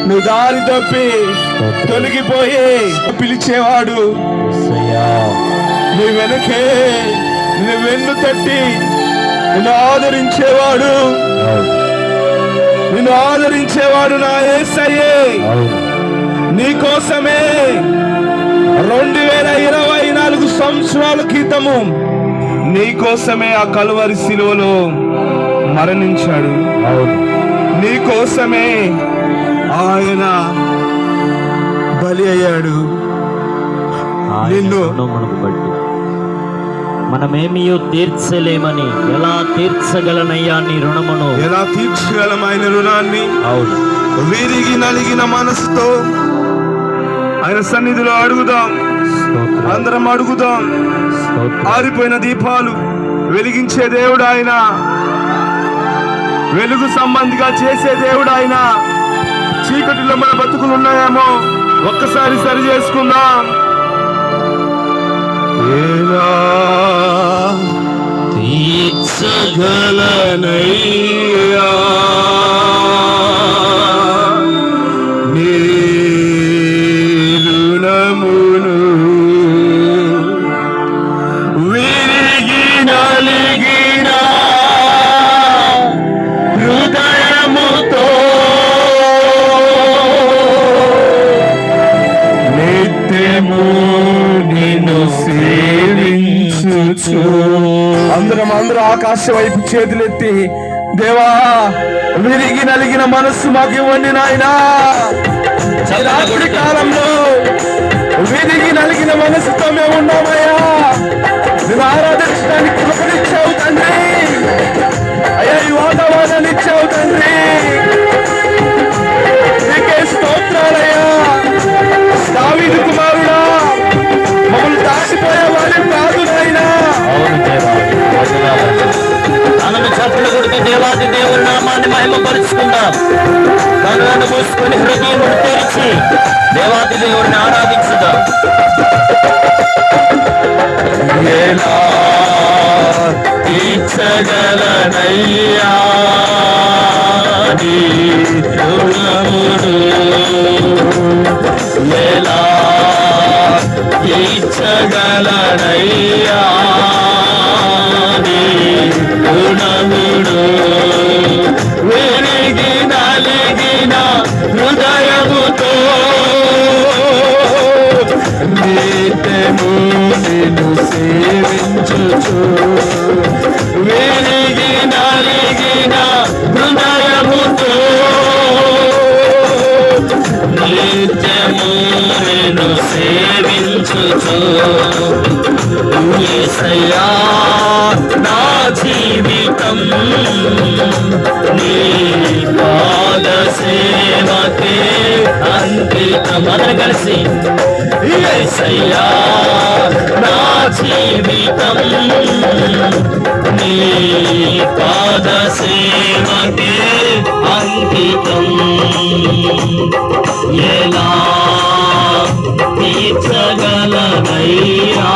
నువ్వు దారి తప్పి తొలగిపోయి పిలిచేవాడు, నీ వెనకే నీ వెన్ను తట్టి నిన్ను ఆదరించేవాడు నా యేసయ్యే. నీకోసమే 2024 సంవత్సరాల క్రితము నీకోసమే ఆ కలువరి శిలువలో మరణించాడు. నీకోసమే ఆయన బలి అయ్యాడు. నిన్ను మనమేమియో తీర్చలేమని ఎలా తీర్చగలనయ్యా నీ రుణమును? ఎలా తీర్చగలం ఆయన రుణాన్ని? అవును, విరిగి నలిగిన మనసుతో ఆయన సన్నిధిలో అడుగుదాం. అందరం అడుగుదాం. ఆరిపోయిన దీపాలు వెలిగించే దేవుడు ఆయన, వెలుగు సంబంధిగా చేసే దేవుడు ఆయన. చీకటిలో మన బతుకులు ఉన్నాయేమో ఒక్కసారి సరి చేసుకుందాం. ఎలా తీర్చగలనయ్యా నీ రుణమును, విరిగి నలిగిన హృదయముతో నిత్యము నిన్ను సేవించుచు. అందరం ఆకాశం వైపు చేతులెత్తి, దేవా విరిగి నలిగిన మనస్సు మాకు ఇవ్వండి నాయనా. రాత్రి కాలంలో విరిగి నలిగిన మనసుతో మేము ఉన్నామయ్యా. నువ్వు ఆరాధించడానికి కృపనిచ్చావు తండ్రి. అయ్యా ఈ వాతావరణాన్ని ఇచ్చావు తండ్రి. నీకే స్తోత్రాలయ్యా. దావీదు కుమారుడా, మమ్మల్ని దాచిపోయే వాడిని కాదు నాయనా. మనము చప్పులు కొడుతూ దేవాది దేవుని నామాన్ని మహిమపరుచుకుందాం. కన్నులను మూసుకొని హృదయం తెరిచి దేవాది దేవుడిని ఆరాధించుదాం. ఎలా తీర్చగలనయ్యా నీ రుణమును, ఎలా తీర్చగలనయ్యా నీ రుణమును, విరిగి నలిగిన హృదయముతో నిత్యము నిన్ను సేవించుచు. విరిగి నలిగిన హృదయముతో నిత్యము నిన్ను సేవించుచు. యేసయ్యా నా జీవితం నీ పాద సేవకే అంకితం. అందరం కలిసి యేసయ్యా నా జీవితం నీ పాద సేవకే అంకితం. ఎలా తీర్చగలనయ్యా